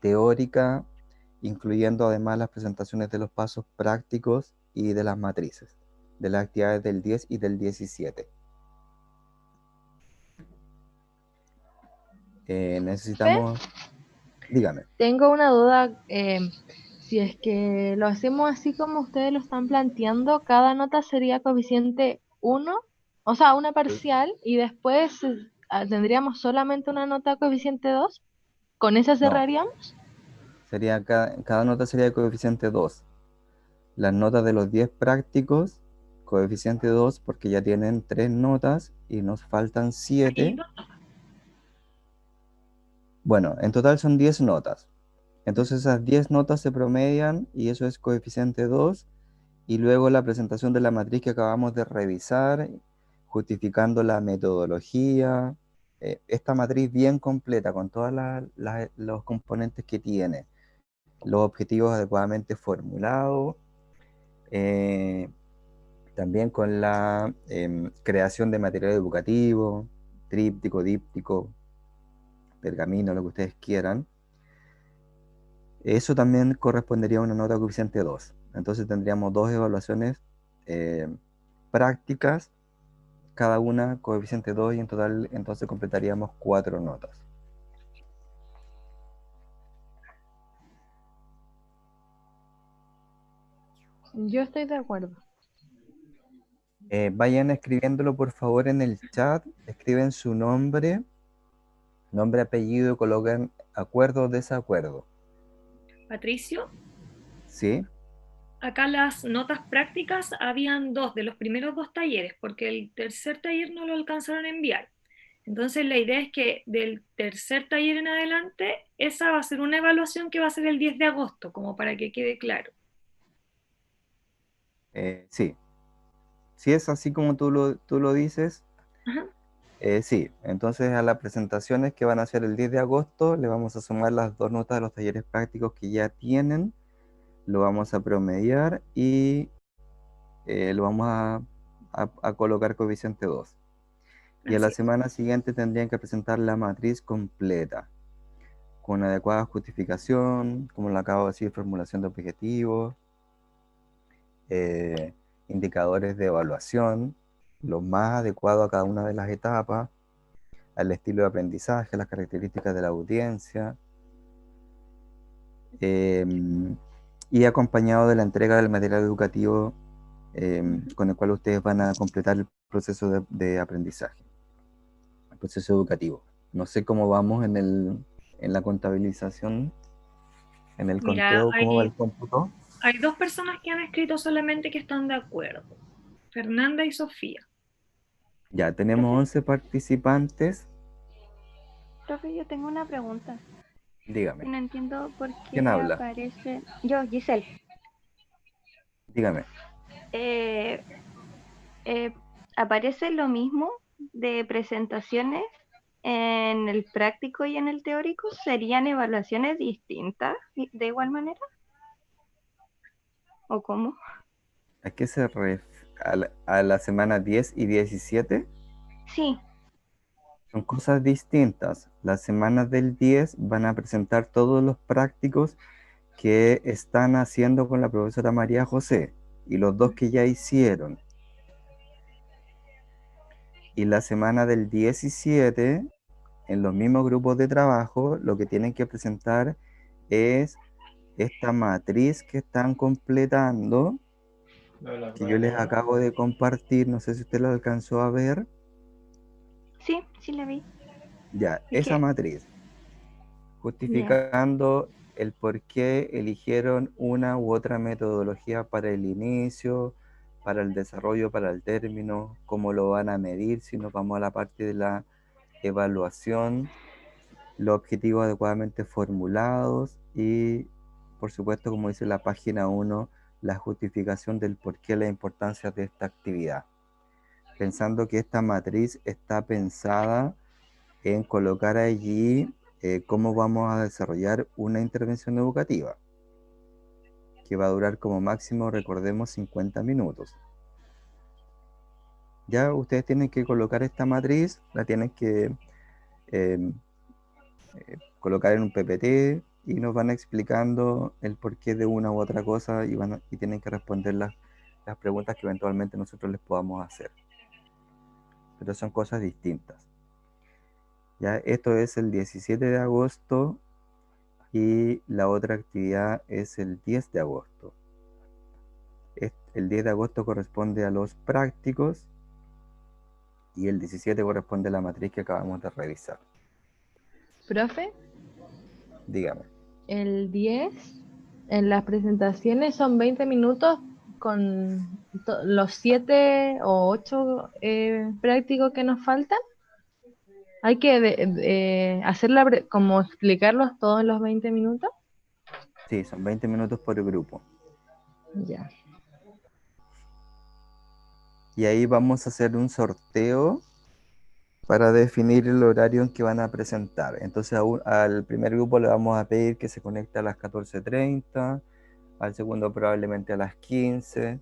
teórica, incluyendo además las presentaciones de los pasos prácticos y de las matrices, de las actividades del 10 y del 17. Fe, Necesitamos, dígame. tengo una duda. Si es que lo hacemos así como ustedes lo están planteando, cada nota sería coeficiente 1, o sea, una parcial, y después tendríamos solamente una nota coeficiente 2. ¿Con esa No, cerraríamos? sería cada nota sería de coeficiente 2. Las notas de los 10 prácticos, coeficiente 2, porque ya tienen 3 notas y nos faltan Ahí 7. no. Bueno, en total son 10 notas. Entonces esas 10 notas se promedian y eso es coeficiente 2. Y luego la presentación de la matriz que acabamos de revisar, justificando la metodología. Esta matriz bien completa con todos los componentes que tiene, los objetivos adecuadamente formulados, eh, también con la creación de material educativo, tríptico, díptico, pergamino, lo que ustedes quieran. Eso también correspondería a una nota coeficiente 2. Entonces tendríamos dos evaluaciones eh, prácticas, cada una coeficiente 2 y en total entonces completaríamos 4 notas. Yo estoy de acuerdo. Vayan escribiéndolo por favor en el chat, escriben su nombre, apellido, colocan acuerdo o desacuerdo. Patricio, ¿Sí? acá las notas prácticas habían dos de los primeros dos talleres, porque el tercer taller no lo alcanzaron a enviar. Entonces la idea es que del tercer taller en adelante, esa va a ser una evaluación que va a ser el 10 de agosto, como para que quede claro. Sí. Si es así como tú lo dices, Ajá. sí. Entonces a las presentaciones que van a ser el 10 de agosto le vamos a sumar las dos notas de los talleres prácticos que ya tienen, lo vamos a promediar y lo vamos a colocar coeficiente 2. Y a la Así es. semana siguiente tendrían que presentar la matriz completa, con adecuada justificación, como lo acabo de decir, formulación de objetivos, eh, indicadores de evaluación, lo más adecuado a cada una de las etapas, al estilo de aprendizaje, las características de la audiencia, eh, y acompañado de la entrega del material educativo con el cual ustedes van a completar el proceso de aprendizaje, el proceso educativo. No sé cómo vamos en la contabilización, en el Mira, conteo, cómo va el cómputo. hay dos personas que han escrito solamente que están de acuerdo, Fernanda y Sofía. Ya tenemos Profe, 11 participantes. profe, yo tengo una pregunta. Dígame, No entiendo por ¿quién qué habla? aparece. Yo, Giselle. Dígame. Eh, eh, ¿Aparece lo mismo de presentaciones en el práctico y en el teórico? ¿Serían evaluaciones distintas de igual manera? ¿O cómo? ¿A qué se refiere? ¿A la semana 10 y 17? Sí, Son cosas distintas. Las semanas del 10 van a presentar todos los prácticos que están haciendo con la profesora María José y los dos que ya hicieron. Y la semana del 17, en los mismos grupos de trabajo, lo que tienen que presentar es esta matriz que están completando, que yo les acabo de compartir, no sé si usted la alcanzó a ver. sí, sí la vi. Ya, Es esa que, matriz, ya, justificando el por qué eligieron una u otra metodología para el inicio, para el desarrollo, para el término, cómo lo van a medir, si nos vamos a la parte de la evaluación, los objetivos adecuadamente formulados y, por supuesto, como dice la página 1, la justificación del por qué la importancia de esta actividad. Pensando que esta matriz está pensada en colocar allí cómo vamos a desarrollar una intervención educativa, que va a durar como máximo, recordemos, 50 minutos. Ya ustedes tienen que colocar esta matriz, la tienen que eh, colocar en un PPT, y nos van explicando el porqué de una u otra cosa y tienen que responder las preguntas que eventualmente nosotros les podamos hacer. Pero son cosas distintas. Ya, esto es el 17 de agosto y la otra actividad es el 10 de agosto. El 10 de agosto corresponde a los prácticos y el 17 corresponde a la matriz que acabamos de revisar. Profe, Dígame. el 10 en las presentaciones son 20 minutos con los 7 o 8 prácticos que nos faltan. Hay que como explicarlos todos en los 20 minutos. Sí, son 20 minutos por grupo. Ya. Y ahí vamos a hacer un sorteo para definir el horario en que van a presentar. Entonces al primer grupo le vamos a pedir que se conecte a las 14:30, al segundo probablemente a las 15.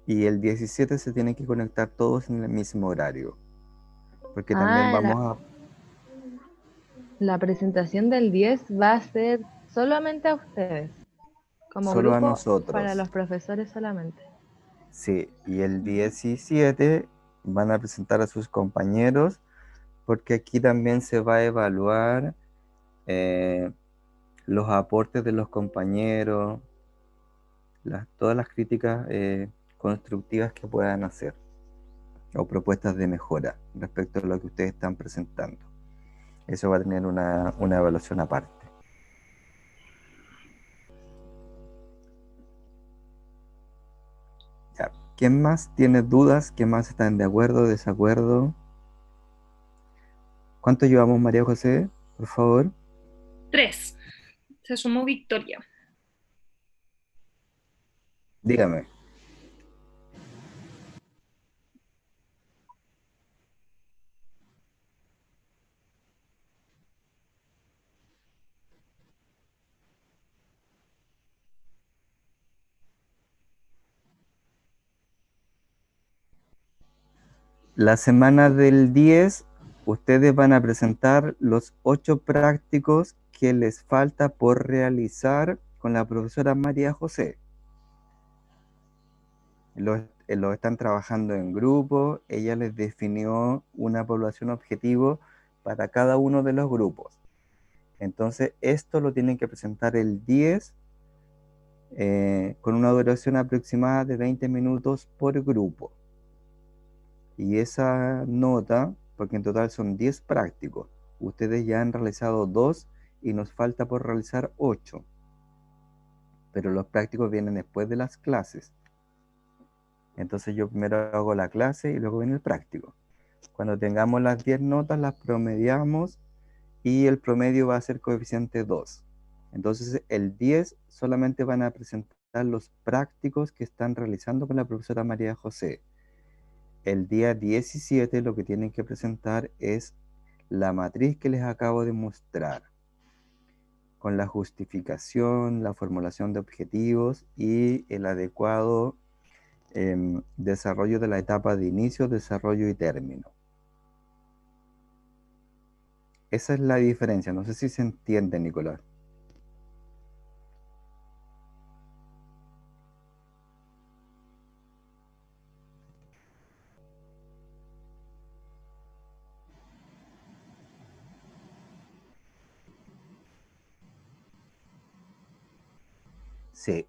Y el 17 se tienen que conectar todos en el mismo horario. Porque también vamos la presentación del 10 va a ser solamente a ustedes, como solo a grupo nosotros. para los profesores solamente. Sí, y el 17 van a presentar a sus compañeros, porque aquí también se va a evaluar los aportes de los compañeros, todas las críticas constructivas que puedan hacer o propuestas de mejora respecto a lo que ustedes están presentando. Eso va a tener una evaluación aparte. Ya. ¿Quién más tiene dudas? ¿Quién más están de acuerdo, desacuerdo? ¿Cuánto llevamos, María José? Por favor. 3. Se sumó Victoria. Dígame. La semana del 10, ustedes van a presentar los 8 prácticos que les falta por realizar con la profesora María José. Los están trabajando en grupo, ella les definió una población objetivo para cada uno de los grupos. Entonces, esto lo tienen que presentar el 10 con una duración aproximada de 20 minutos por grupo. Y esa nota, porque en total son 10 prácticos, ustedes ya han realizado 2 y nos falta por realizar 8. Pero los prácticos vienen después de las clases. Entonces yo primero hago la clase y luego viene el práctico. Cuando tengamos las 10 notas, las promediamos y el promedio va a ser coeficiente 2. Entonces el 10 solamente van a presentar los prácticos que están realizando con la profesora María José. El día 17 lo que tienen que presentar es la matriz que les acabo de mostrar, con la justificación, la formulación de objetivos y el adecuado desarrollo de la etapa de inicio, desarrollo y término. Esa es la diferencia. No sé si se entiende, Nicolás. Sí.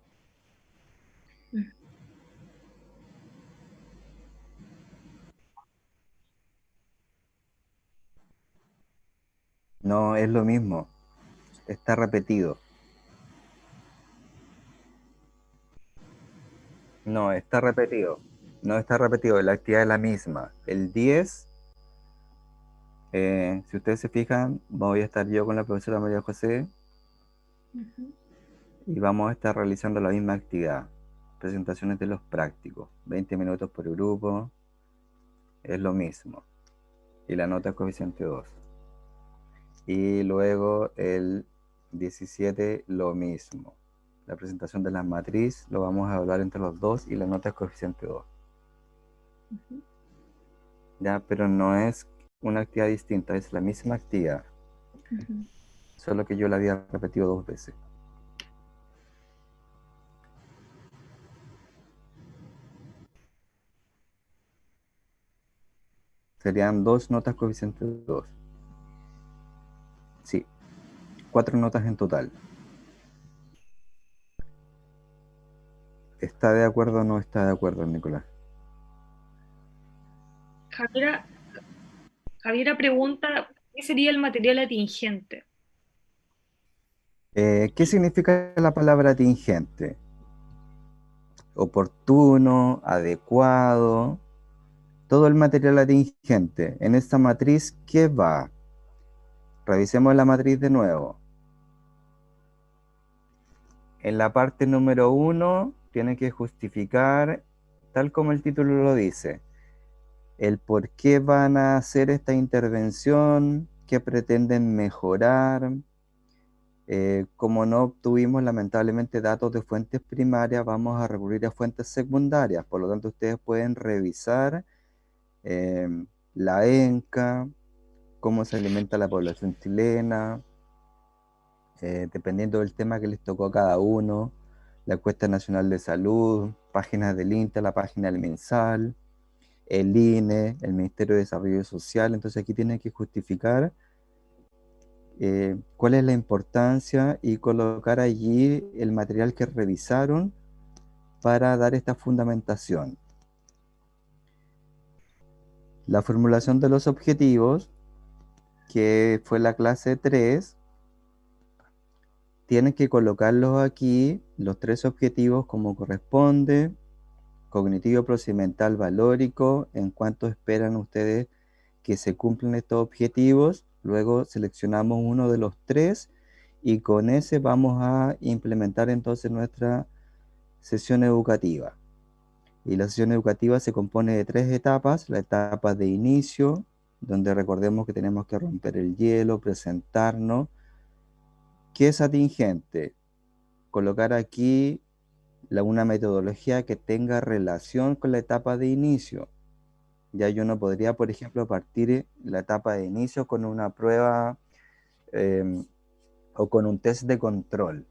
No, es lo mismo. Está repetido. No, está repetido. No está repetido. La actividad es la misma. El 10, si ustedes se fijan, voy a estar yo con la profesora María José y vamos a estar realizando la misma actividad. Presentaciones de los prácticos. 20 minutos por grupo. Es lo mismo. Y la nota es coeficiente 2. Y luego el 17 lo mismo. La presentación de la matriz lo vamos a hablar entre los dos y la nota es coeficiente 2. Ya, pero no es una actividad distinta, es la misma actividad, Ujú. solo que yo la había repetido 2 veces. Serían 2 notas coeficiente 2. Sí, 4 notas en total. ¿Está de acuerdo o no está de acuerdo, Nicolás? Javiera, Javiera pregunta, ¿qué sería el material atingente? ¿Qué significa la palabra atingente? Oportuno, adecuado, todo el material atingente. En esta matriz, ¿qué va? Revisemos la matriz de nuevo. En la parte número 1, tiene que justificar, tal como el título lo dice, el por qué van a hacer esta intervención, qué pretenden mejorar. Como no obtuvimos lamentablemente datos de fuentes primarias, vamos a recurrir a fuentes secundarias. Por lo tanto, ustedes pueden revisar la ENCA, cómo se alimenta la población chilena, dependiendo del tema que les tocó a cada uno, la encuesta nacional de salud, páginas del INTA, la página del MinSal, el INE, el Ministerio de Desarrollo Social. Entonces aquí tienen que justificar cuál es la importancia y colocar allí el material que revisaron para dar esta fundamentación. La formulación de los objetivos, que fue la clase 3, tienen que colocarlos aquí, los 3 objetivos como corresponde, cognitivo, procedimental, valórico, en cuanto esperan ustedes que se cumplan estos objetivos. Luego seleccionamos uno de los 3 y con ese vamos a implementar entonces nuestra sesión educativa. Y la sesión educativa se compone de 3 etapas. La etapa de inicio, donde recordemos que tenemos que romper el hielo, presentarnos. ¿Qué es atingente? Colocar aquí una metodología que tenga relación con la etapa de inicio. Ya yo no podría, por ejemplo, partir la etapa de inicio con una prueba o con un test de control,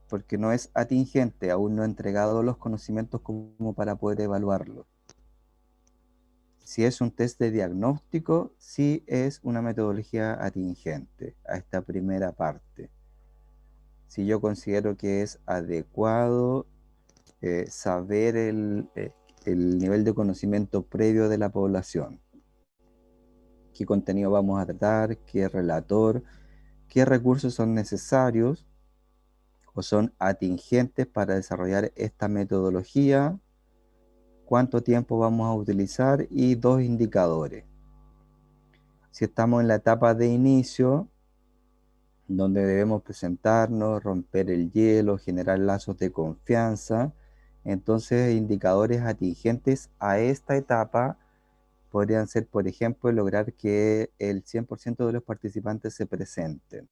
porque no es atingente, aún no he entregado los conocimientos como para poder evaluarlo. Si es un test de diagnóstico, sí es una metodología atingente a esta primera parte. Si yo considero que es adecuado saber el nivel de conocimiento previo de la población, qué contenido vamos a tratar, qué relator, qué recursos son necesarios o son atingentes para desarrollar esta metodología, cuánto tiempo vamos a utilizar y 2 indicadores. Si estamos en la etapa de inicio, donde debemos presentarnos, romper el hielo, generar lazos de confianza, entonces indicadores atingentes a esta etapa podrían ser, por ejemplo, lograr que el 100% de los participantes se presenten,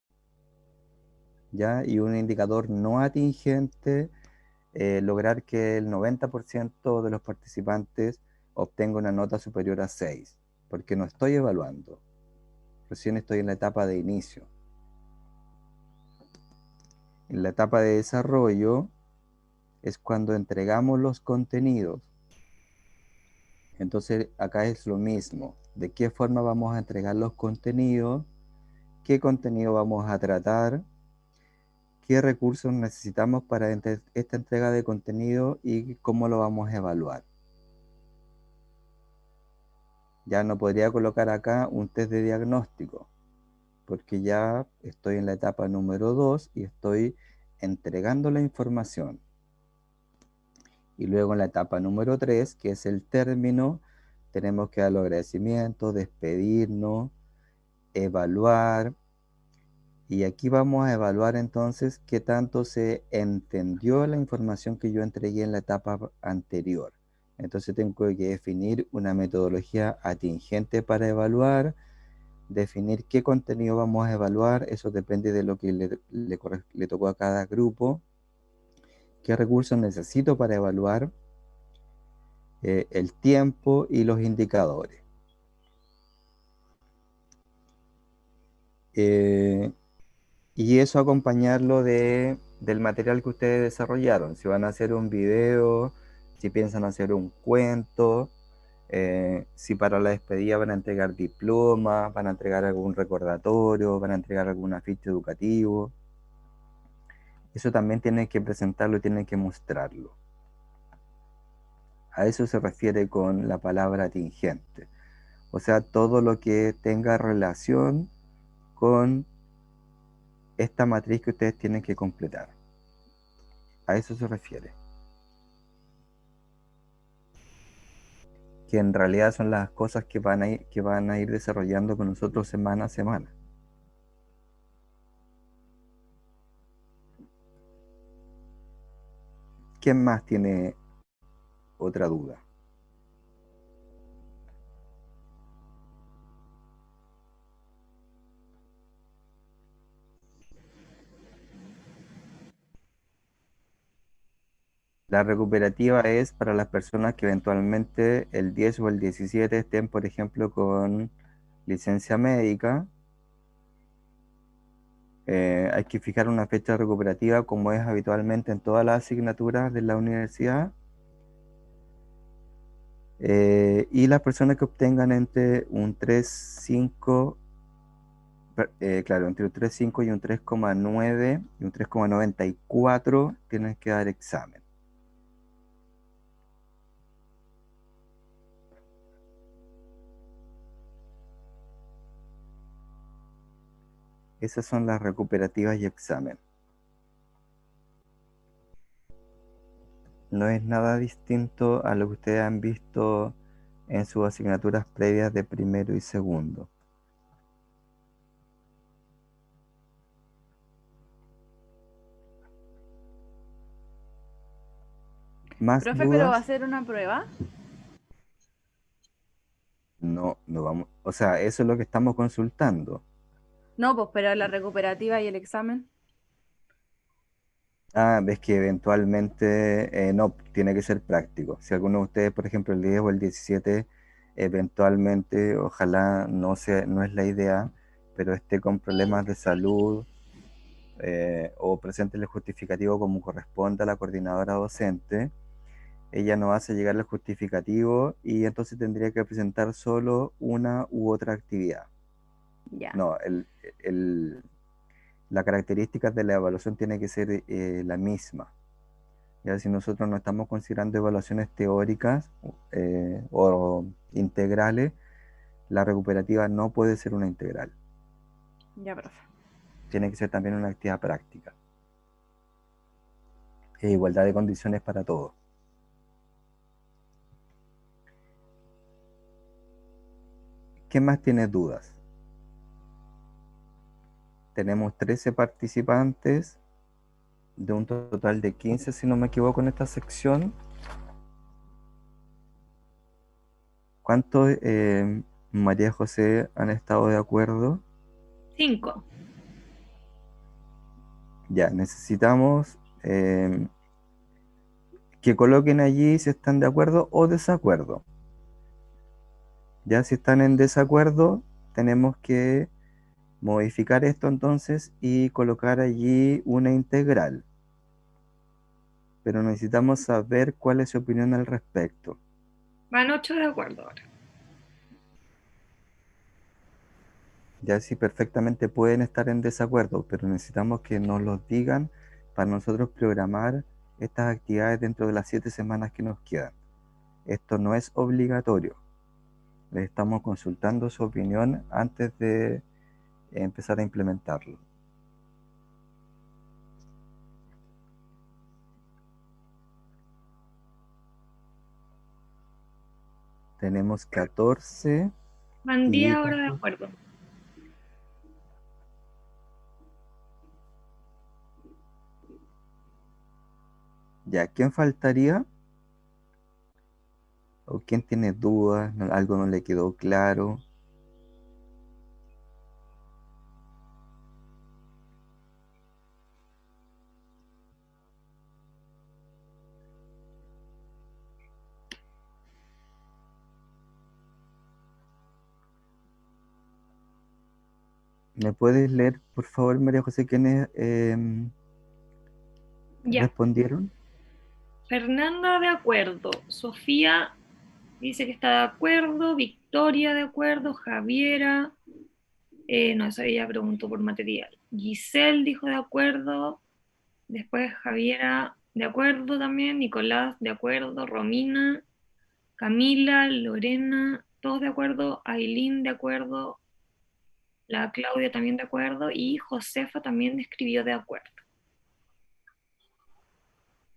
¿ya? Y un indicador no atingente, lograr que el 90% de los participantes obtenga una nota superior a 6, porque no estoy evaluando, recién estoy en la etapa de inicio. En la etapa de desarrollo es cuando entregamos los contenidos. Entonces acá es lo mismo, de qué forma vamos a entregar los contenidos, qué contenido vamos a tratar, qué recursos necesitamos para esta entrega de contenido y cómo lo vamos a evaluar. Ya no podría colocar acá un test de diagnóstico, porque ya estoy en la etapa número 2 y estoy entregando la información. Y luego en la etapa número 3, que es el término, tenemos que dar los agradecimientos, despedirnos, evaluar. Y aquí vamos a evaluar entonces qué tanto se entendió la información que yo entregué en la etapa anterior. Entonces tengo que definir una metodología atingente para evaluar, definir qué contenido vamos a evaluar, eso depende de lo que le tocó a cada grupo, qué recursos necesito para evaluar, el tiempo y los indicadores. Eh, y eso acompañarlo del material que ustedes desarrollaron. Si van a hacer un video, si piensan hacer un cuento, si para la despedida van a entregar diplomas, van a entregar algún recordatorio, van a entregar algún afiche educativo. Eso también tienen que presentarlo y tienen que mostrarlo. A eso se refiere con la palabra tingente. O sea, todo lo que tenga relación con esta matriz que ustedes tienen que completar. A eso se refiere. Que en realidad son las cosas que van a ir desarrollando con nosotros semana a semana. ¿Quién más tiene otra duda? La recuperativa es para las personas que eventualmente el 10 o el 17 estén, por ejemplo, con licencia médica. Hay que fijar una fecha recuperativa como es habitualmente en todas las asignaturas de la universidad. Y las personas que obtengan entre un 3,5, claro, entre un 3,5 y un 3,9 y un 3,94 tienen que dar examen. Esas son las recuperativas y examen. No es nada distinto a lo que ustedes han visto en sus asignaturas previas de primero y segundo. ¿Más Profe, pero va a dudas? ser una prueba. No, no vamos. O sea, eso es lo que estamos consultando. No, pues, pero la recuperativa y el examen. Ah, ves que eventualmente no, tiene que ser práctico. Si alguno de ustedes, por ejemplo, el 10 o el 17, eventualmente, ojalá no sea, no es la idea, pero esté con problemas de salud o presente el justificativo como corresponde a la coordinadora docente, ella no hace llegar el justificativo y entonces tendría que presentar solo una u otra actividad. Ya. No, las características de la evaluación tiene que ser la misma. Ya si nosotros no estamos considerando evaluaciones teóricas o integrales, la recuperativa no puede ser una integral. Ya, profe. Tiene que ser también una actividad práctica. E igualdad de condiciones para todos. ¿Quién más tiene dudas? Tenemos 13 participantes de un total de 15, si no me equivoco, en esta sección. ¿Cuántos, María José, han estado de acuerdo? 5. Ya, necesitamos que coloquen allí si están de acuerdo o desacuerdo. Ya si están en desacuerdo, tenemos que modificar esto entonces y colocar allí una integral. Pero necesitamos saber cuál es su opinión al respecto. Van 8 de acuerdo ahora. Ya si perfectamente pueden estar en desacuerdo, pero necesitamos que nos los digan para nosotros programar estas actividades dentro de las 7 semanas que nos quedan. Esto no es obligatorio. Les estamos consultando su opinión antes de empezar a implementarlo. Tenemos 14 Van 10 y ahora de acuerdo. ya, ¿quién faltaría? ¿O quién tiene dudas? ¿Algo no le quedó claro? ¿Me puedes leer, por favor, María José, quiénes Ya. respondieron? Fernanda de acuerdo, Sofía dice que está de acuerdo, Victoria de acuerdo, Javiera, no, eso ella preguntó por material. Giselle dijo de acuerdo, después Javiera de acuerdo también, Nicolás de acuerdo, Romina, Camila, Lorena, todos de acuerdo, Aileen de acuerdo, la Claudia también de acuerdo y Josefa también escribió de acuerdo.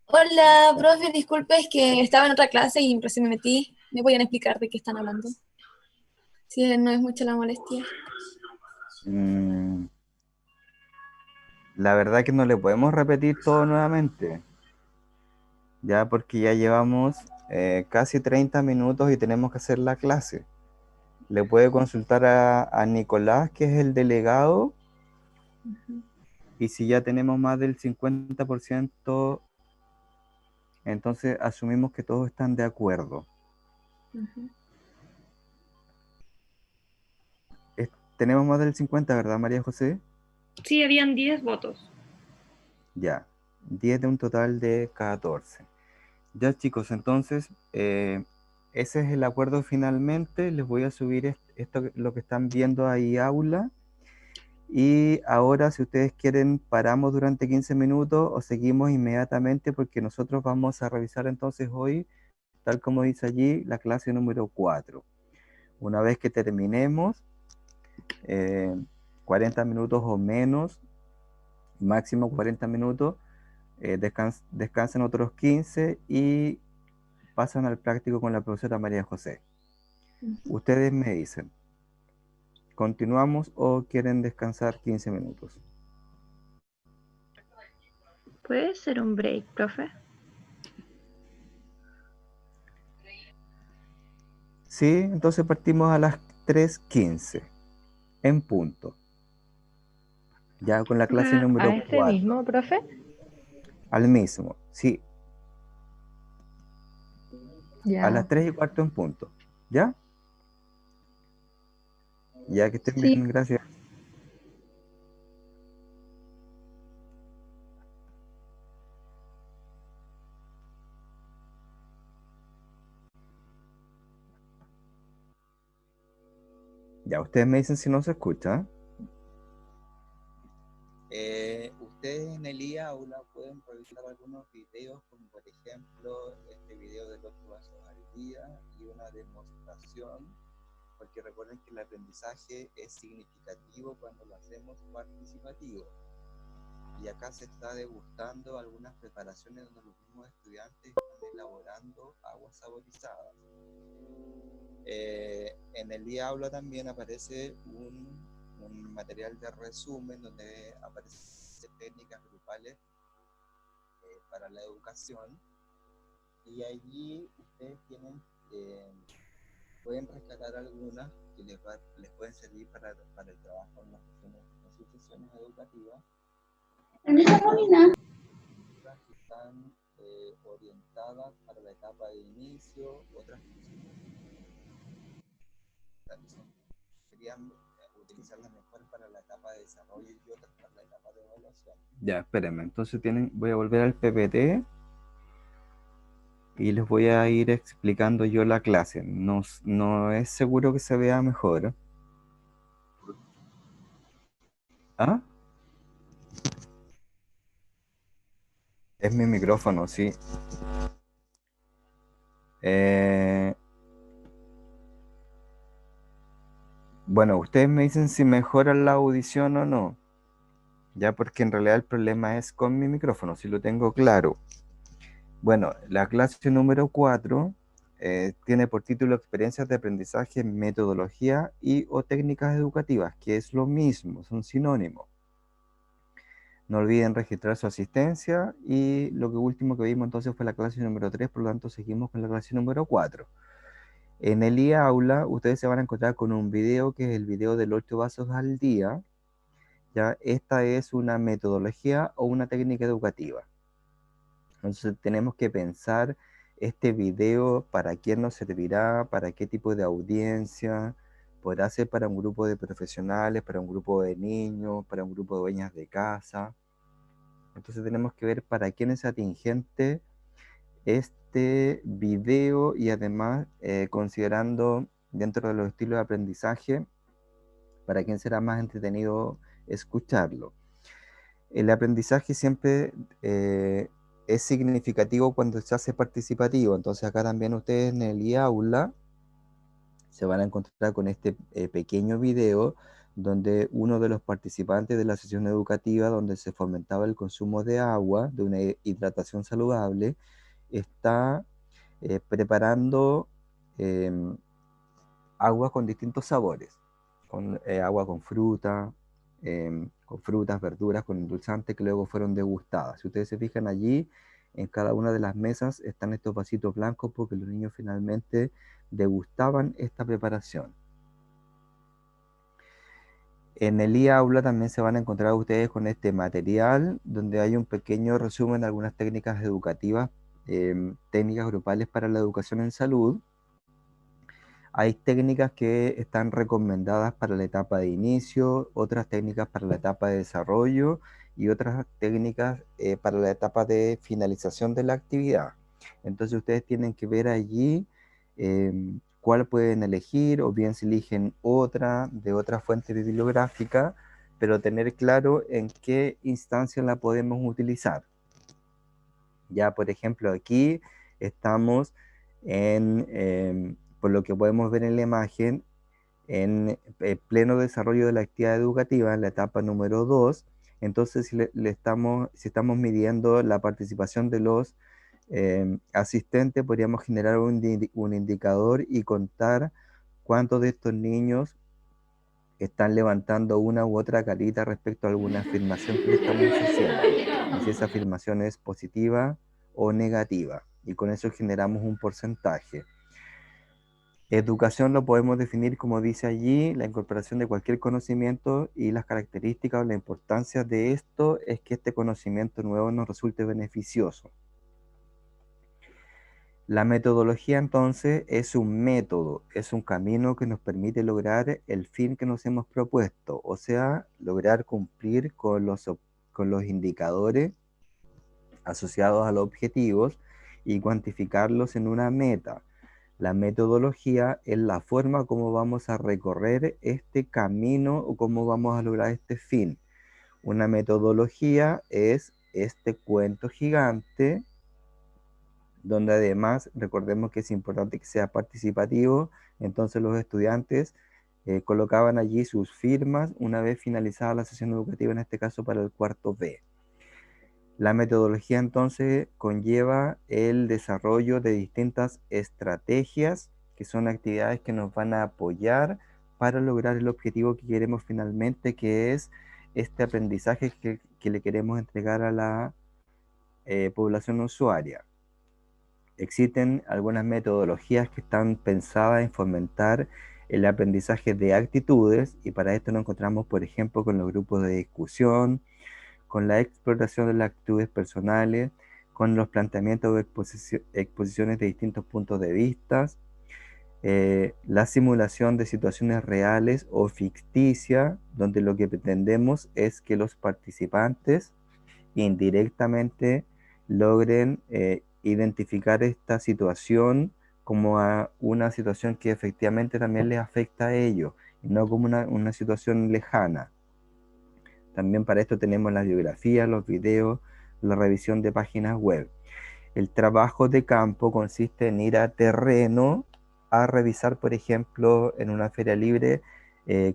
Hola, profe, disculpe, es que estaba en otra clase y recién me metí. ¿Me podían explicar de qué están hablando? Si no es mucha la molestia. Mm, la verdad que no le podemos repetir todo nuevamente, ya porque ya llevamos casi 30 minutos y tenemos que hacer la clase. Le puede consultar a Nicolás, que es el delegado, y si ya tenemos más del 50%, entonces asumimos que todos están de acuerdo. Tenemos más del 50, ¿verdad, María José? Sí, habían 10 votos. Ya, 10 de un total de 14. Ya, chicos, entonces ese es el acuerdo finalmente. Les voy a subir esto, lo que están viendo ahí, aula. Y ahora, si ustedes quieren, paramos durante 15 minutos o seguimos inmediatamente, porque nosotros vamos a revisar entonces hoy, tal como dice allí, la clase número 4. Una vez que terminemos, 40 minutos o menos, máximo 40 minutos, descansan otros 15 y pasan al práctico con la profesora María José. Ustedes me dicen, ¿continuamos o quieren descansar 15 minutos? ¿Puede ser un break, profe? Sí, entonces partimos a las 3:15, en punto. Ya con la clase ¿A número este 4. mismo, profe? Al mismo, sí, a las Ya. 3:15 en punto. ¿Ya? Ya que estén Sí. bien, gracias. Ya, ustedes me dicen si no se escucha. Ustedes en el aula pueden revisar algunos videos, como por ejemplo este video de los 8 vasos al día y una demostración, porque recuerden que el aprendizaje es significativo cuando lo hacemos participativo. Y acá se está degustando algunas preparaciones donde los mismos estudiantes están elaborando aguas saborizadas. En el aula también aparece un material de resumen donde aparecen técnicas grupales para la educación, y allí ustedes pueden rescatar algunas que les pueden servir para el trabajo en las instituciones educativas. Otras que están orientadas para la etapa de inicio, otras querían utilizarlas mejor para la etapa de desarrollo y otras para la etapa de evaluación. Ya, espérenme, entonces voy a volver al PPT y les voy a ir explicando yo la clase. No es seguro que se vea mejor. ¿Ah? Es mi micrófono, sí. Bueno, ustedes me dicen si mejoran la audición o no. Ya, porque en realidad el problema es con mi micrófono, si lo tengo claro. Bueno, la clase número 4 tiene por título Experiencias de aprendizaje, metodología y o técnicas educativas, que es lo mismo, son sinónimos. No olviden registrar su asistencia, y lo último que vimos entonces fue la clase número 3, por lo tanto seguimos con la clase número 4. En el aula ustedes se van a encontrar con un video que es el video del 8 vasos al día. Ya, esta es una metodología o una técnica educativa. Entonces tenemos que pensar este video para quién nos servirá, para qué tipo de audiencia, podrá ser para un grupo de profesionales, para un grupo de niños, para un grupo de dueñas de casa. Entonces tenemos que ver para quién es atingente este video y además considerando dentro de los estilos de aprendizaje, para quién será más entretenido escucharlo. El aprendizaje siempre es significativo cuando se hace participativo, entonces acá también ustedes en el e-aula se van a encontrar con este pequeño video donde uno de los participantes de la sesión educativa donde se fomentaba el consumo de agua, de una hidratación saludable, está preparando agua con distintos sabores, con agua con frutas, verduras, con endulzantes que luego fueron degustadas. Si ustedes se fijan allí, en cada una de las mesas están estos vasitos blancos porque los niños finalmente degustaban esta preparación. En el e-aula también se van a encontrar ustedes con este material donde hay un pequeño resumen de algunas técnicas educativas, técnicas grupales para la educación en salud. Hay técnicas que están recomendadas para la etapa de inicio, otras técnicas para la etapa de desarrollo y otras técnicas para la etapa de finalización de la actividad. Entonces ustedes tienen que ver allí cuál pueden elegir, o bien si eligen otra de otra fuente bibliográfica, pero tener claro en qué instancia la podemos utilizar. Ya, por ejemplo, aquí estamos por lo que podemos ver en la imagen, en pleno desarrollo de la actividad educativa, en la etapa número 2. Entonces, si estamos midiendo la participación de los asistentes, podríamos generar un indicador y contar cuántos de estos niños están levantando una u otra carita respecto a alguna afirmación que le estamos haciendo, y si esa afirmación es positiva o negativa, y con eso generamos un porcentaje. Educación lo podemos definir como dice allí, la incorporación de cualquier conocimiento, y las características o la importancia de esto es que este conocimiento nuevo nos resulte beneficioso. La metodología entonces es un método, es un camino que nos permite lograr el fin que nos hemos propuesto, o sea, lograr cumplir con los indicadores asociados a los objetivos y cuantificarlos en una meta. La metodología es la forma como vamos a recorrer este camino o cómo vamos a lograr este fin. Una metodología es este cuento gigante donde además recordemos que es importante que sea participativo, entonces los estudiantes colocaban allí sus firmas una vez finalizada la sesión educativa, en este caso para el cuarto B. La metodología entonces conlleva el desarrollo de distintas estrategias, que son actividades que nos van a apoyar para lograr el objetivo que queremos finalmente, que es este aprendizaje que le queremos entregar a la población usuaria. Existen algunas metodologías que están pensadas en fomentar el aprendizaje de actitudes, y para esto nos encontramos, por ejemplo, con los grupos de discusión, con la exploración de las actitudes personales, con los planteamientos o exposiciones de distintos puntos de vista, la simulación de situaciones reales o ficticias, donde lo que pretendemos es que los participantes indirectamente logren identificar esta situación como una situación que efectivamente también les afecta a ellos, y no como una situación lejana. También para esto tenemos la biografía, los videos, la revisión de páginas web. El trabajo de campo consiste en ir a terreno a revisar, por ejemplo, en una feria libre,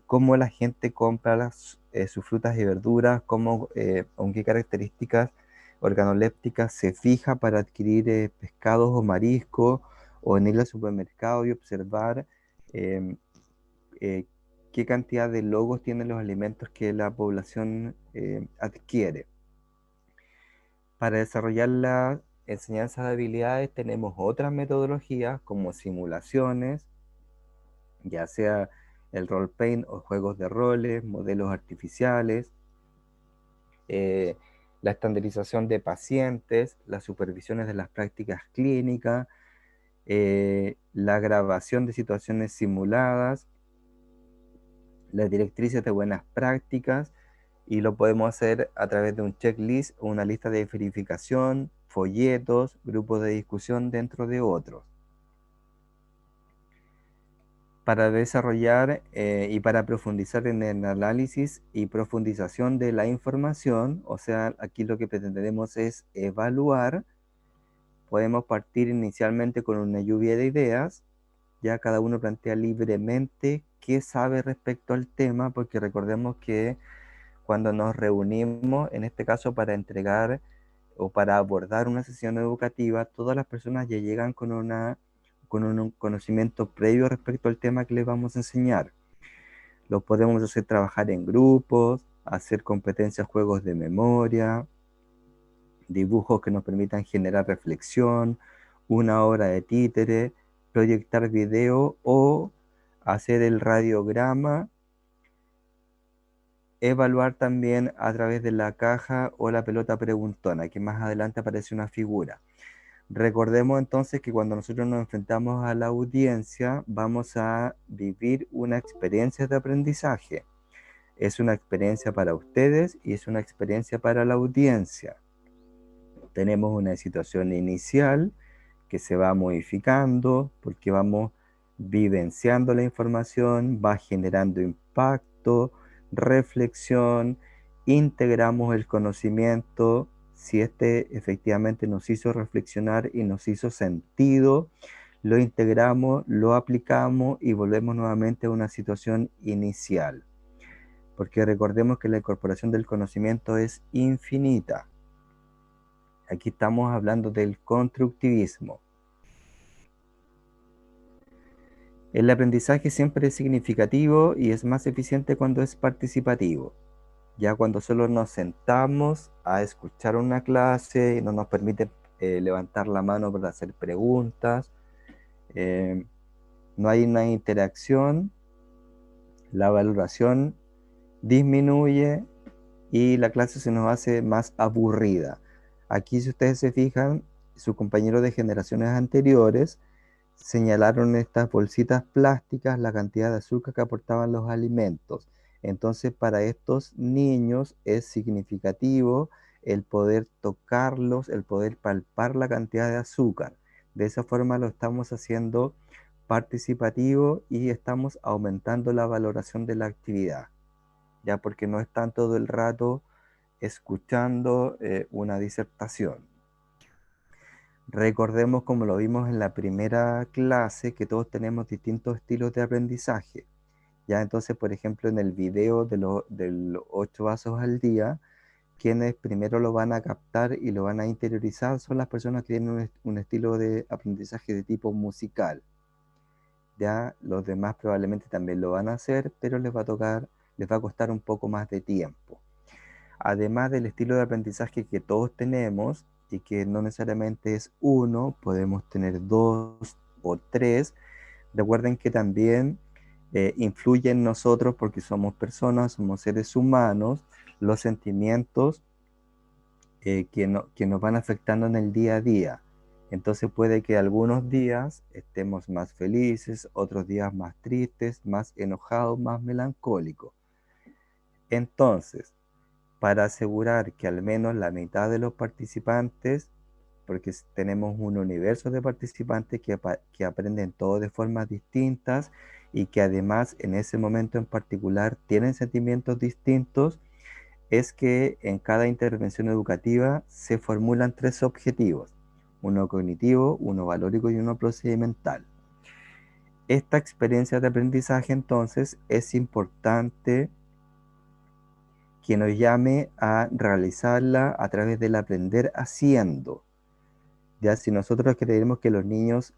cómo la gente compra sus frutas y verduras, con qué características organolépticas se fija para adquirir pescados o mariscos, o en ir al supermercado y observar qué cantidad de logos tienen los alimentos que la población adquiere. Para desarrollar la enseñanza de habilidades tenemos otras metodologías como simulaciones, ya sea el role-playing o juegos de roles, modelos artificiales, la estandarización de pacientes, las supervisiones de las prácticas clínicas, la grabación de situaciones simuladas, las directrices de buenas prácticas, y lo podemos hacer a través de un checklist o una lista de verificación, folletos, grupos de discusión dentro de otros. Para desarrollar y para profundizar en el análisis y profundización de la información, o sea, aquí lo que pretendemos es evaluar. Podemos partir inicialmente con una lluvia de ideas, ya cada uno plantea libremente qué sabe respecto al tema, porque recordemos que cuando nos reunimos, en este caso para entregar o para abordar una sesión educativa, todas las personas ya llegan con un conocimiento previo respecto al tema que les vamos a enseñar. Lo podemos hacer trabajar en grupos, hacer competencias, juegos de memoria, dibujos que nos permitan generar reflexión, una obra de títere, proyectar video o hacer el radiograma, evaluar también a través de la caja o la pelota preguntona, que más adelante aparece una figura. Recordemos entonces que cuando nosotros nos enfrentamos a la audiencia, vamos a vivir una experiencia de aprendizaje. Es una experiencia para ustedes y es una experiencia para la audiencia. Tenemos una situación inicial que se va modificando porque vamos vivenciando la información, va generando impacto, reflexión, integramos el conocimiento, si este efectivamente nos hizo reflexionar y nos hizo sentido, lo integramos, lo aplicamos y volvemos nuevamente a una situación inicial. Porque recordemos que la incorporación del conocimiento es infinita. Aquí estamos hablando del constructivismo. El aprendizaje siempre es significativo y es más eficiente cuando es participativo. Ya cuando solo nos sentamos a escuchar una clase y no nos permite levantar la mano para hacer preguntas, no hay una interacción, la valoración disminuye y la clase se nos hace más aburrida. Aquí, si ustedes se fijan, sus compañeros de generaciones anteriores señalaron estas bolsitas plásticas, la cantidad de azúcar que aportaban los alimentos. Entonces, para estos niños es significativo el poder tocarlos, el poder palpar la cantidad de azúcar. De esa forma lo estamos haciendo participativo y estamos aumentando la valoración de la actividad, ya porque no están todo el rato escuchando una disertación. Recordemos, como lo vimos en la primera clase, que todos tenemos distintos estilos de aprendizaje. Ya entonces, por ejemplo, en el video de los 8 vasos al día, quienes primero lo van a captar y lo van a interiorizar son las personas que tienen un estilo de aprendizaje de tipo musical. Ya los demás probablemente también lo van a hacer, pero les va a costar un poco más de tiempo. Además del estilo de aprendizaje que todos tenemos, y que no necesariamente es uno, podemos tener 2 o 3. Recuerden que también influye en nosotros, porque somos personas, somos seres humanos, los sentimientos que nos van afectando en el día a día. Entonces puede que algunos días estemos más felices, otros días más tristes, más enojados, más melancólicos. Entonces, para asegurar que al menos la mitad de los participantes, porque tenemos un universo de participantes que aprenden todo de formas distintas y que además en ese momento en particular tienen sentimientos distintos, es que en cada intervención educativa se formulan 3 objetivos: uno cognitivo, uno valórico y uno procedimental. Esta experiencia de aprendizaje entonces es importante que nos llame a realizarla a través del aprender haciendo. Ya si nosotros queremos que los niños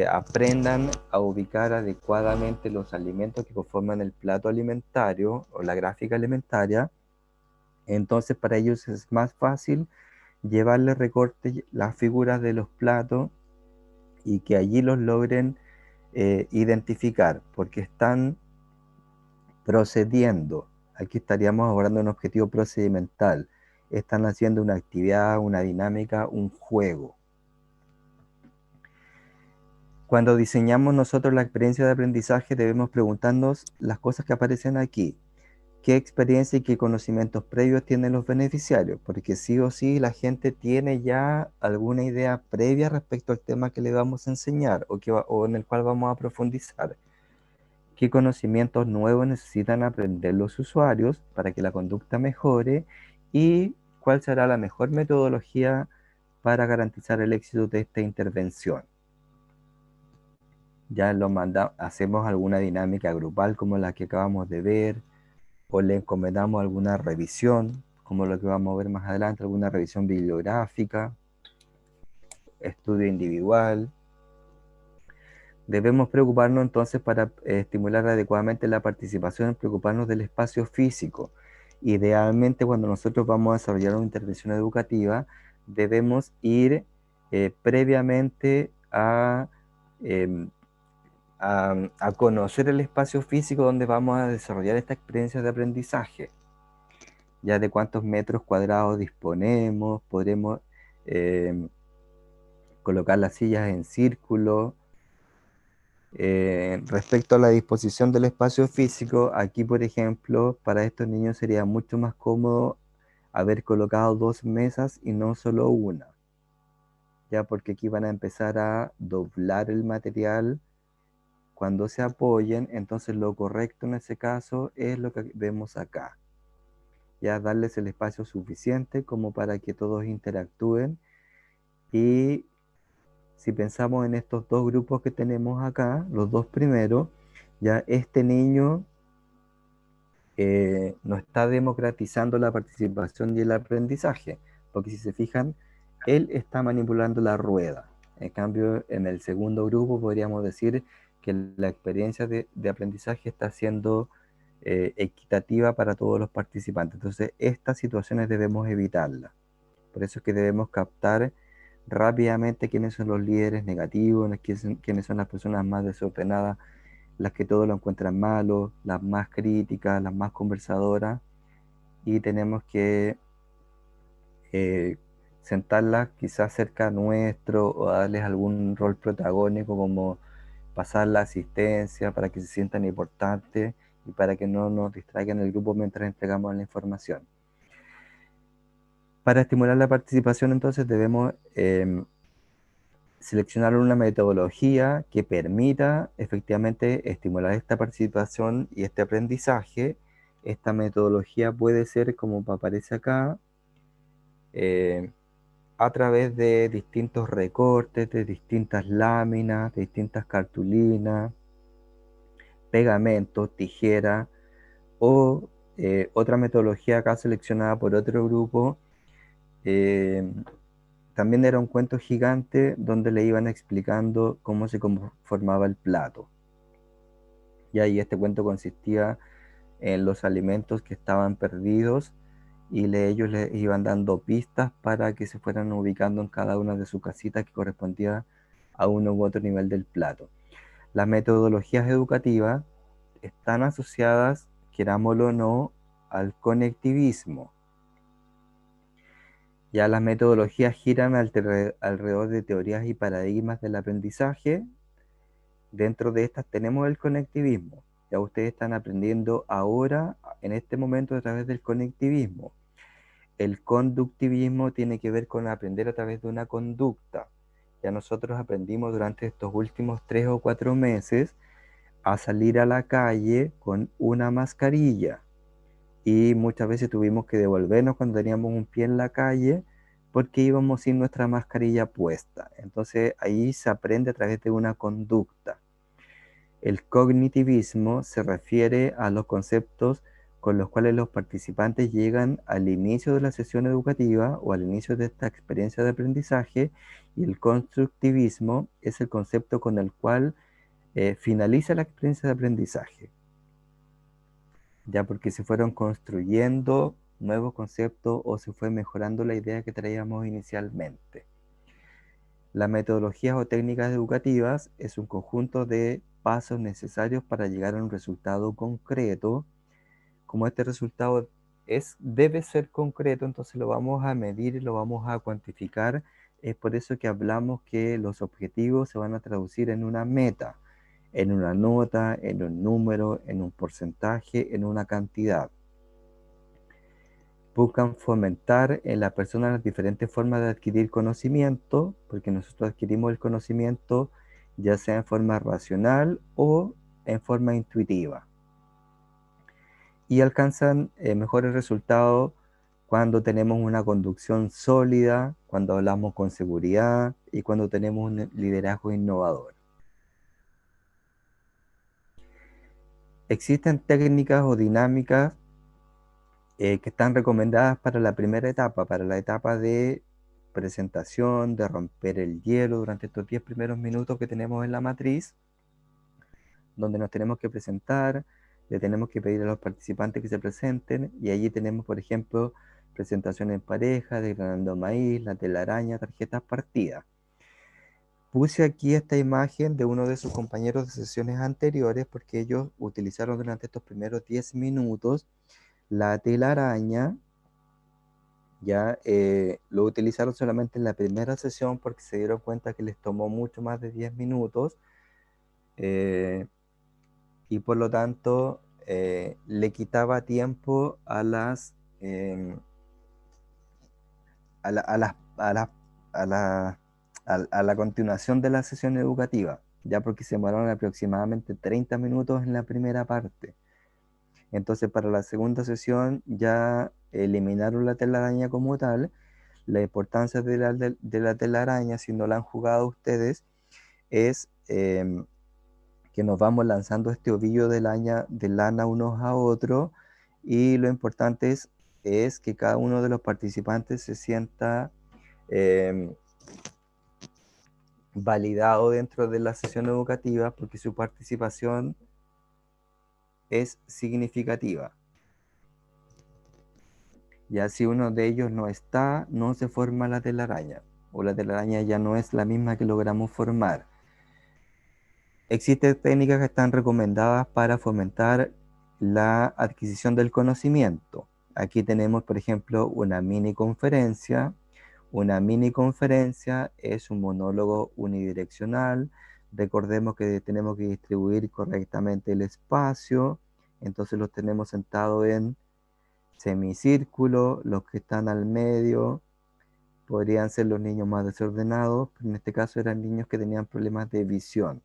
aprendan a ubicar adecuadamente los alimentos que conforman el plato alimentario o la gráfica alimentaria, entonces para ellos es más fácil llevarle recorte las figuras de los platos y que allí los logren identificar, porque están procediendo. Aquí estaríamos abordando un objetivo procedimental. Están haciendo una actividad, una dinámica, un juego. Cuando diseñamos nosotros la experiencia de aprendizaje, debemos preguntarnos las cosas que aparecen aquí. ¿Qué experiencia y qué conocimientos previos tienen los beneficiarios? Porque sí o sí la gente tiene ya alguna idea previa respecto al tema que le vamos a enseñar o en el cual vamos a profundizar. ¿Qué conocimientos nuevos necesitan aprender los usuarios para que la conducta mejore? ¿Y cuál será la mejor metodología para garantizar el éxito de esta intervención? Ya hacemos alguna dinámica grupal como la que acabamos de ver, o le encomendamos alguna revisión, como lo que vamos a ver más adelante, alguna revisión bibliográfica, estudio individual. Debemos preocuparnos entonces para estimular adecuadamente la participación, preocuparnos del espacio físico. Idealmente, cuando nosotros vamos a desarrollar una intervención educativa, debemos ir previamente em, a conocer el espacio físico donde vamos a desarrollar esta experiencia de aprendizaje. Ya de cuántos metros cuadrados disponemos, podremos colocar las sillas en círculo. Respecto a la disposición del espacio físico, aquí por ejemplo, para estos niños sería mucho más cómodo haber colocado 2 mesas y no solo una, ya porque aquí van a empezar a doblar el material cuando se apoyen, entonces lo correcto en ese caso es lo que vemos acá. Ya darles el espacio suficiente como para que todos interactúen. Y si pensamos en estos 2 grupos que tenemos acá, los 2 primeros, ya este niño no está democratizando la participación y el aprendizaje, porque si se fijan, él está manipulando la rueda. En cambio, en el segundo grupo podríamos decir que la experiencia de aprendizaje está siendo equitativa para todos los participantes. Entonces, estas situaciones debemos evitarlas. Por eso es que debemos captar rápidamente quiénes son los líderes negativos, quiénes son las personas más desordenadas, las que todo lo encuentran malo, las más críticas, las más conversadoras, y tenemos que sentarlas quizás cerca nuestro o darles algún rol protagónico como pasar la asistencia para que se sientan importantes y para que no nos distraigan el grupo mientras entregamos la información. Para estimular la participación, entonces, debemos seleccionar una metodología que permita efectivamente estimular esta participación y este aprendizaje. Esta metodología puede ser, como aparece acá, a través de distintos recortes, de distintas láminas, de distintas cartulinas, pegamentos, tijeras, o otra metodología acá seleccionada por otro grupo. También era un cuento gigante donde le iban explicando cómo se formaba el plato. Y ahí este cuento consistía en los alimentos que estaban perdidos y ellos les iban dando pistas para que se fueran ubicando en cada una de sus casitas que correspondía a uno u otro nivel del plato. Las metodologías educativas están asociadas, querámoslo o no, al conectivismo. Ya las metodologías giran alrededor de teorías y paradigmas del aprendizaje. Dentro de estas tenemos el conectivismo. Ya ustedes están aprendiendo ahora, en este momento, a través del conectivismo. El conductivismo tiene que ver con aprender a través de una conducta. Ya nosotros aprendimos durante estos últimos 3 o 4 meses a salir a la calle con una mascarilla. Y muchas veces tuvimos que devolvernos cuando teníamos un pie en la calle porque íbamos sin nuestra mascarilla puesta. Entonces ahí se aprende a través de una conducta. El cognitivismo se refiere a los conceptos con los cuales los participantes llegan al inicio de la sesión educativa o al inicio de esta experiencia de aprendizaje, y el constructivismo es el concepto con el cual finaliza la experiencia de aprendizaje. Ya porque se fueron construyendo nuevos conceptos o se fue mejorando la idea que traíamos inicialmente. Las metodologías o técnicas educativas es un conjunto de pasos necesarios para llegar a un resultado concreto. Como este resultado debe ser concreto, entonces lo vamos a medir y lo vamos a cuantificar Es por eso que hablamos que los objetivos se van a traducir en una meta, en una nota, en un número, en un porcentaje, en una cantidad. Buscan fomentar en la persona las diferentes formas de adquirir conocimiento, porque nosotros adquirimos el conocimiento ya sea en forma racional o en forma intuitiva. Y alcanzan mejores resultados cuando tenemos una conducción sólida, cuando hablamos con seguridad y cuando tenemos un liderazgo innovador. Existen técnicas o dinámicas que están recomendadas para la primera etapa, para la etapa de presentación, de romper el hielo durante estos 10 primeros minutos que tenemos en la matriz, donde nos tenemos que presentar, le tenemos que pedir a los participantes que se presenten, y allí tenemos, por ejemplo, presentación en pareja, desgranando maíz, la telaraña, tarjetas partidas. Puse aquí esta imagen de uno de sus compañeros de sesiones anteriores porque ellos utilizaron durante estos primeros 10 minutos la telaraña. Ya lo utilizaron solamente en la primera sesión porque se dieron cuenta que les tomó mucho más de 10 minutos y por lo tanto le quitaba tiempo a las a la continuación de la sesión educativa, ya porque se demoraron aproximadamente 30 minutos en la primera parte. Entonces para la segunda sesión ya eliminaron la telaraña como tal. La importancia de la telaraña, si no la han jugado ustedes, es que nos vamos lanzando este ovillo de lana unos a otros, y lo importante es que cada uno de los participantes se sienta validado dentro de la sesión educativa porque su participación es significativa. Ya si uno de ellos no está, no se forma la telaraña, o la telaraña ya no es la misma que logramos formar. Existen técnicas que están recomendadas para fomentar la adquisición del conocimiento. Aquí tenemos, por ejemplo, una mini conferencia. Una mini conferencia es un monólogo unidireccional. Recordemos que tenemos que distribuir correctamente el espacio. Entonces los tenemos sentados en semicírculo. Los que están al medio podrían ser los niños más desordenados, pero en este caso eran niños que tenían problemas de visión.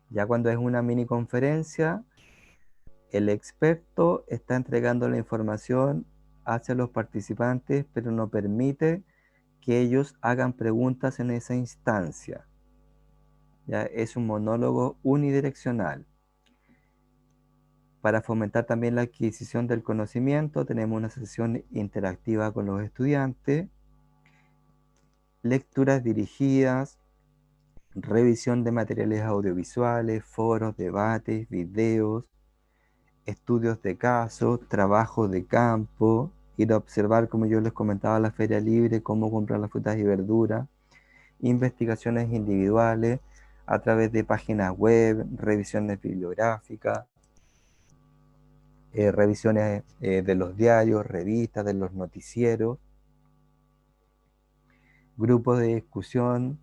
Ya cuando es una mini conferencia, el experto está entregando la información hacia los participantes, pero no permite que ellos hagan preguntas en esa instancia. Ya es un monólogo unidireccional. Para fomentar también la adquisición del conocimiento, tenemos una sesión interactiva con los estudiantes, lecturas dirigidas, revisión de materiales audiovisuales, foros, debates, videos, estudios de caso, trabajo de campo, ir a observar, como yo les comentaba, la feria libre, cómo comprar las frutas y verduras, investigaciones individuales a través de páginas web, revisiones bibliográficas, revisiones de los diarios, revistas, de los noticieros, grupos de discusión,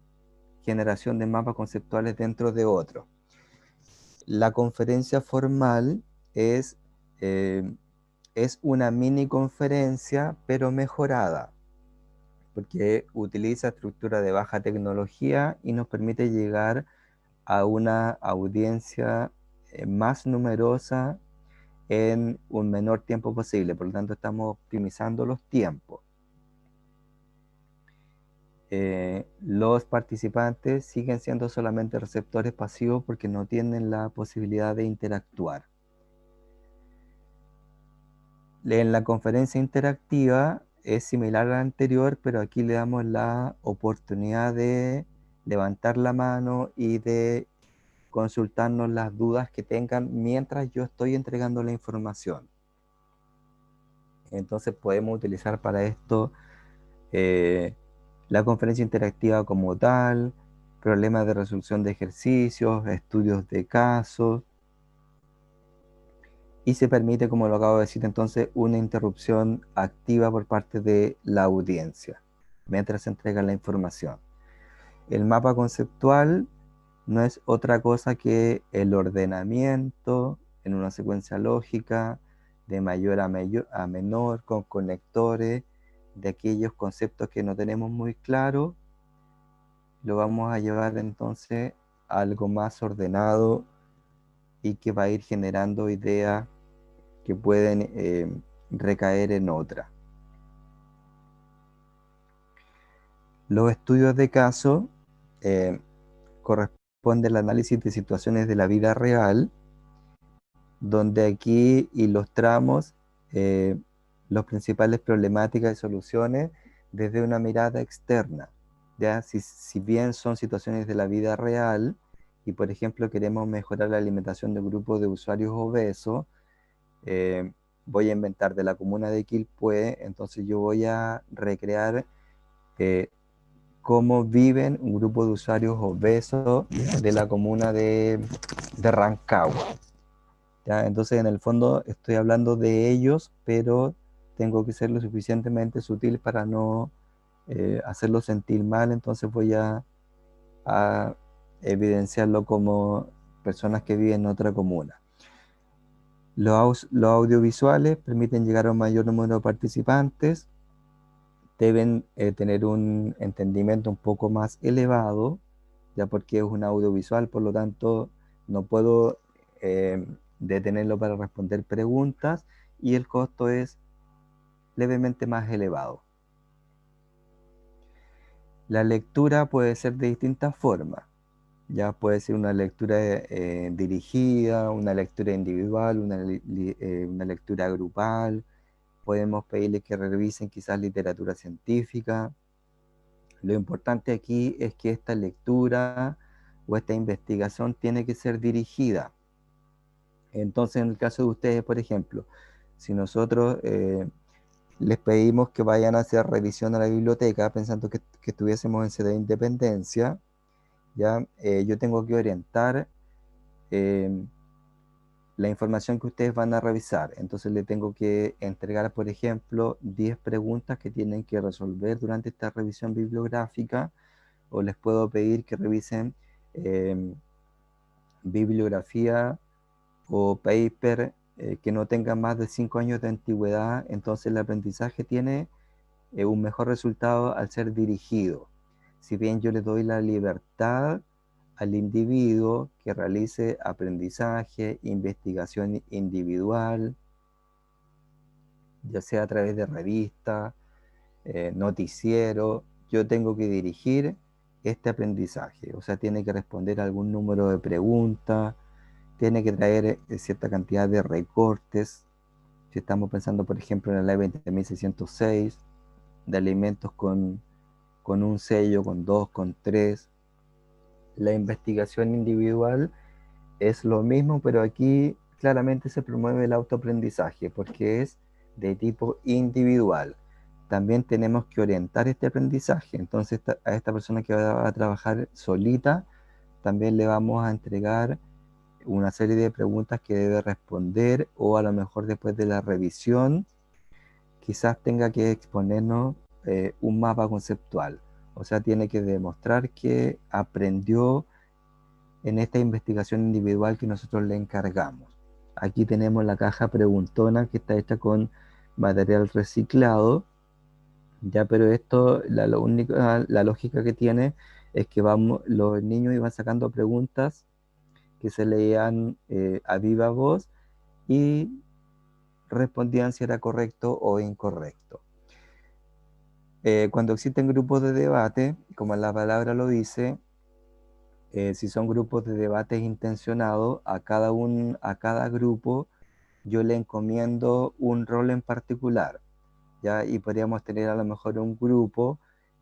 generación de mapas conceptuales dentro de otros. La conferencia formal es una mini conferencia, pero mejorada, porque utiliza estructura de baja tecnología y nos permite llegar a una audiencia más numerosa en un menor tiempo posible. Por lo tanto, estamos optimizando los tiempos. Los participantes siguen siendo solamente receptores pasivos porque no tienen la posibilidad de interactuar. En la conferencia interactiva es similar a la anterior, pero aquí le damos la oportunidad de levantar la mano y de consultarnos las dudas que tengan mientras yo estoy entregando la información. Entonces podemos utilizar para esto la conferencia interactiva como tal, problemas de resolución de ejercicios, estudios de casos, y se permite, como lo acabo de decir entonces, una interrupción activa por parte de la audiencia. mientras se entrega la información. El mapa conceptual no es otra cosa que el ordenamiento en una secuencia lógica de mayor a menor, con conectores de aquellos conceptos que no tenemos muy claros. Lo vamos a llevar entonces a algo más ordenado y que va a ir generando ideas que pueden recaer en otras. Los estudios de caso corresponden al análisis de situaciones de la vida real, donde aquí ilustramos las principales problemáticas y soluciones desde una mirada externa. ¿Ya? Si bien son situaciones de la vida real, y por ejemplo queremos mejorar la alimentación de grupos de usuarios obesos, voy a inventar de la comuna de Quilpué, entonces yo voy a recrear cómo viven un grupo de usuarios obesos de la comuna de Rancagua. ¿Ya? Entonces en el fondo estoy hablando de ellos, pero tengo que ser lo suficientemente sutil para no hacerlo sentir mal, entonces voy a evidenciarlo como personas que viven en otra comuna. Los audiovisuales permiten llegar a un mayor número de participantes, deben tener un entendimiento un poco más elevado, ya porque es un audiovisual, por lo tanto no puedo detenerlo para responder preguntas y el costo es levemente más elevado. La lectura puede ser de distintas formas. Ya puede ser una lectura dirigida, una lectura individual, una lectura grupal. Podemos pedirles que revisen quizás literatura científica. Lo importante aquí es que esta lectura o esta investigación tiene que ser dirigida. Entonces, en el caso de ustedes, por ejemplo, si nosotros les pedimos que vayan a hacer revisión a la biblioteca, pensando que estuviésemos en sede de Independencia, ¿ya? Yo tengo que orientar la información que ustedes van a revisar. Entonces le tengo que entregar, por ejemplo, 10 preguntas que tienen que resolver durante esta revisión bibliográfica, o les puedo pedir que revisen bibliografía o paper que no tengan más de 5 años de antigüedad. Entonces el aprendizaje tiene un mejor resultado al ser dirigido. Si bien yo le doy la libertad al individuo que realice aprendizaje, investigación individual, ya sea a través de revistas, noticiero, yo tengo que dirigir este aprendizaje. O sea, tiene que responder algún número de preguntas, tiene que traer cierta cantidad de recortes. Si estamos pensando, por ejemplo, en la ley 20.606, de alimentos con un sello, con 2, con 3. La investigación individual es lo mismo, pero aquí claramente se promueve el autoaprendizaje porque es de tipo individual. También tenemos que orientar este aprendizaje. Entonces a esta persona que va a trabajar solita, también le vamos a entregar una serie de preguntas que debe responder, o a lo mejor después de la revisión quizás tenga que exponernos un mapa conceptual. O sea, tiene que demostrar que aprendió en esta investigación individual que nosotros le encargamos. Aquí tenemos la caja preguntona que está hecha con material reciclado, ya, pero esto, la lógica que tiene es que los niños iban sacando preguntas que se leían a viva voz y respondían si era correcto o incorrecto. Cuando existen grupos de debate, como la palabra lo dice, si son grupos de debate intencionados, a cada grupo yo le encomiendo un rol en particular, ¿ya? Y podríamos tener a lo mejor un grupo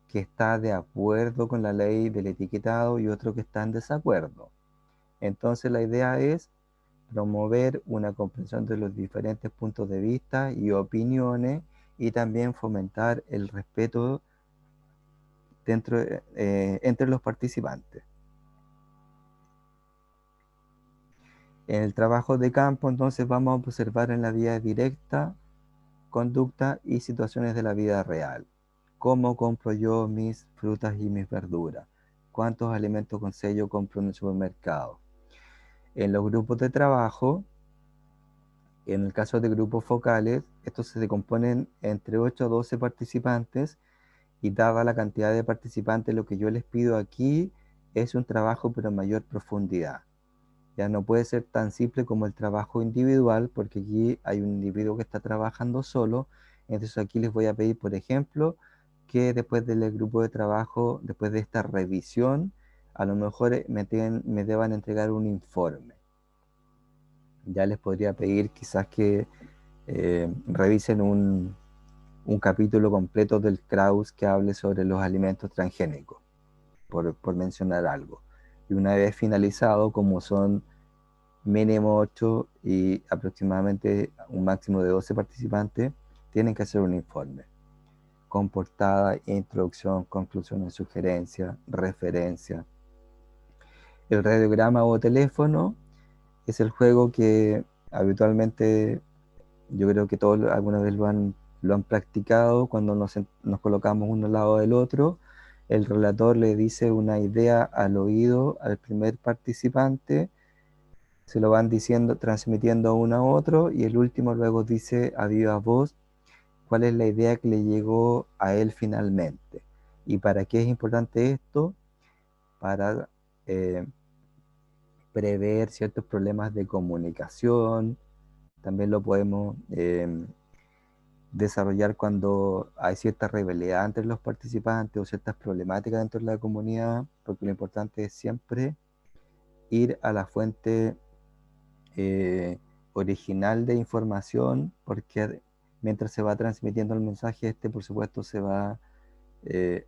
que está de acuerdo con la ley del etiquetado y otro que está en desacuerdo. Entonces la idea es promover una comprensión de los diferentes puntos de vista y opiniones, y también fomentar el respeto entre los participantes. En el trabajo de campo, entonces, vamos a observar en la vía directa conducta y situaciones de la vida real. ¿Cómo compro yo mis frutas y mis verduras? ¿Cuántos alimentos con sello compro en el supermercado? En los grupos de trabajo, en el caso de grupos focales, estos se componen entre 8 a 12 participantes y dada la cantidad de participantes, lo que yo les pido aquí es un trabajo pero en mayor profundidad. Ya no puede ser tan simple como el trabajo individual, porque aquí hay un individuo que está trabajando solo. Entonces aquí les voy a pedir, por ejemplo, que después del grupo de trabajo, después de esta revisión, a lo mejor me deban entregar un informe. Ya les podría pedir quizás que revisen un capítulo completo del Kraus que hable sobre los alimentos transgénicos, por mencionar algo. Y una vez finalizado, como son mínimo 8 y aproximadamente un máximo de 12 participantes, tienen que hacer un informe con portada, introducción, conclusiones, sugerencias, referencia. El radiograma o teléfono es el juego que habitualmente yo creo que todos alguna vez lo han practicado cuando nos colocamos uno al lado del otro. El relator le dice una idea al oído al primer participante, se lo van diciendo, transmitiendo uno a otro, y el último luego dice a viva voz cuál es la idea que le llegó a él finalmente. ¿Y para qué es importante esto? Para prever ciertos problemas de comunicación. También lo podemos desarrollar cuando hay cierta rivalidad entre los participantes o ciertas problemáticas dentro de la comunidad, porque lo importante es siempre ir a la fuente original de información, porque mientras se va transmitiendo el mensaje, por supuesto se va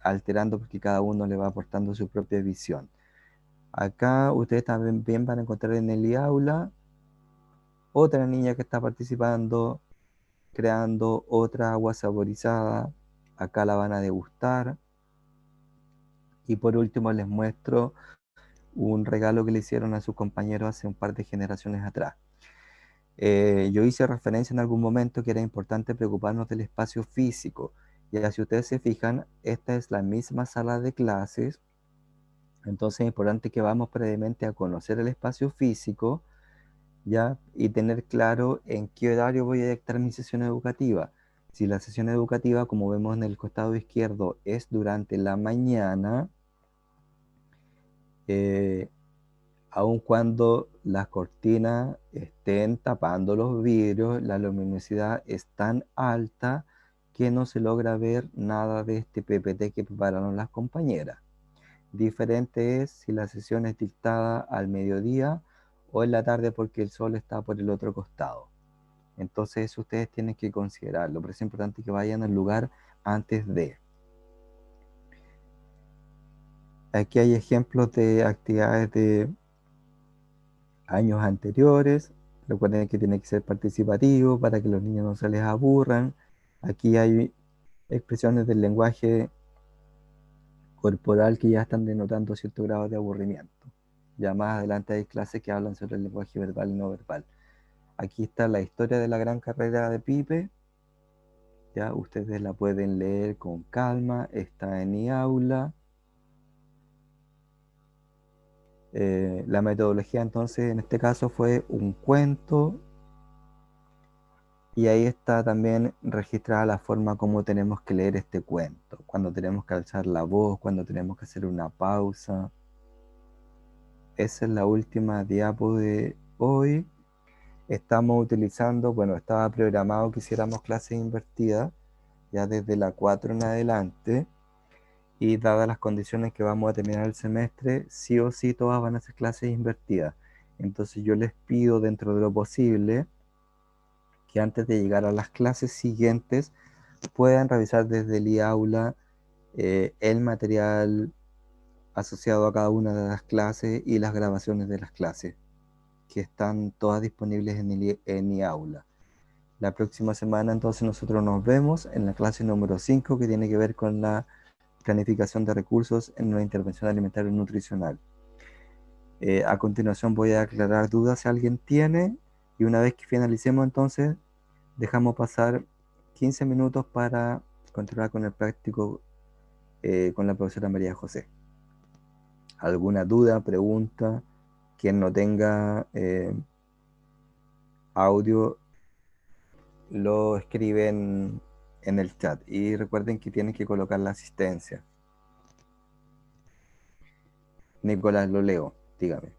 alterando, porque cada uno le va aportando su propia visión. Acá ustedes también van a encontrar en el aula otra niña que está participando, creando otra agua saborizada. Acá la van a degustar. Y por último les muestro un regalo que le hicieron a sus compañeros hace un par de generaciones atrás. Yo hice referencia en algún momento que era importante preocuparnos del espacio físico. Ya si ustedes se fijan, esta es la misma sala de clases. Entonces es importante que vamos previamente a conocer el espacio físico, ¿ya? Y tener claro en qué horario voy a dictar mi sesión educativa. Si la sesión educativa, como vemos en el costado izquierdo, es durante la mañana, aun cuando las cortinas estén tapando los vidrios, la luminosidad es tan alta que no se logra ver nada de este PPT que prepararon las compañeras. Diferente es si la sesión es dictada al mediodía o en la tarde, porque el sol está por el otro costado. Entonces eso ustedes tienen que considerarlo, pero es importante que vayan al lugar antes de. Aquí hay ejemplos de actividades de años anteriores. Recuerden que tiene que ser participativo para que los niños no se les aburran. Aquí hay expresiones del lenguaje corporal que ya están denotando cierto grado de aburrimiento. Ya más adelante hay clases que hablan sobre el lenguaje verbal y no verbal. Aquí está la historia de la gran carrera de Pipe. Ya ustedes la pueden leer con calma. Está en iAula. La metodología entonces en este caso fue un cuento. Y ahí está también registrada la forma como tenemos que leer este cuento. Cuando tenemos que alzar la voz, cuando tenemos que hacer una pausa. Esa es la última diapo de hoy. Estamos utilizando, bueno, estaba programado que hiciéramos clases invertidas, ya desde la 4 en adelante, y dadas las condiciones que vamos a terminar el semestre, sí o sí todas van a ser clases invertidas. Entonces yo les pido, dentro de lo posible, que antes de llegar a las clases siguientes puedan revisar desde el iAula el material asociado a cada una de las clases y las grabaciones de las clases, que están todas disponibles en iAula. La próxima semana entonces nosotros nos vemos en la clase número 5, que tiene que ver con la planificación de recursos en una intervención alimentaria y nutricional. A continuación voy a aclarar dudas si alguien tiene, y una vez que finalicemos entonces dejamos pasar 15 minutos para continuar con el práctico con la profesora María José. ¿Alguna duda, pregunta? Quien no tenga audio, lo escriben en el chat. Y recuerden que tienen que colocar la asistencia. Nicolás, lo leo, dígame.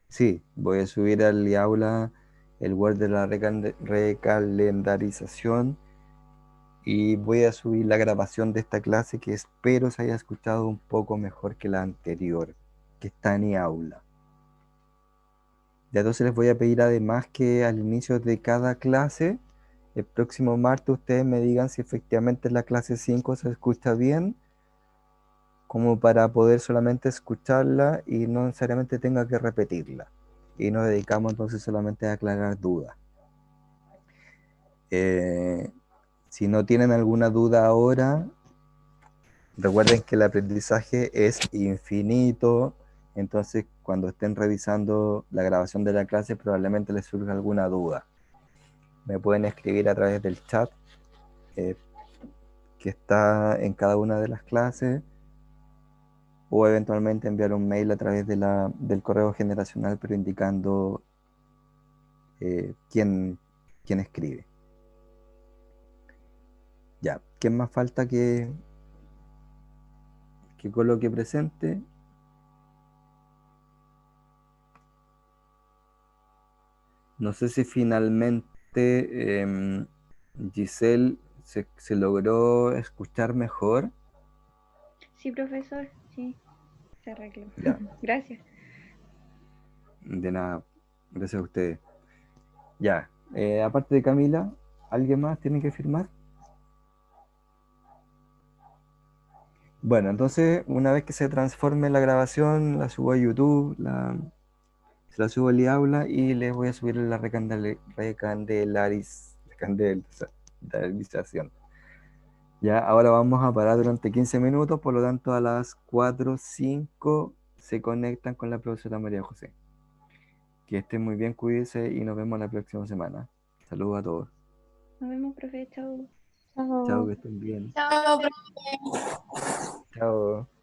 Sí, voy a subir al aula el Word de la recalendarización y voy a subir la grabación de esta clase que espero se haya escuchado un poco mejor que la anterior, que está en aula. Ya entonces les voy a pedir además que al inicio de cada clase, el próximo martes, ustedes me digan si efectivamente la clase 5 se escucha bien, como para poder solamente escucharla y no necesariamente tenga que repetirla. Y nos dedicamos entonces solamente a aclarar dudas. Si no tienen alguna duda ahora, recuerden que el aprendizaje es infinito, entonces cuando estén revisando la grabación de la clase probablemente les surja alguna duda. Me pueden escribir a través del chat que está en cada una de las clases, o eventualmente enviar un mail a través de del correo generacional, pero indicando quién escribe. Ya, ¿quién más falta que coloque presente? No sé si finalmente Giselle se logró escuchar mejor. Sí, profesor, sí, se arregló. Ya, Gracias. de nada, gracias a ustedes. Ya, aparte de Camila, ¿alguien más tiene que firmar? Bueno, entonces, una vez que se transforme la grabación, la subo a YouTube, se la subo al aula y les voy a subir la recandelización. Ya, ahora vamos a parar durante 15 minutos, por lo tanto a las 4:05 se conectan con la profesora María José. Que estén muy bien, cuídense y nos vemos la próxima semana. Saludos a todos. Nos vemos, profe, chao. Chao, que estén bien. Chao, profe. Chao.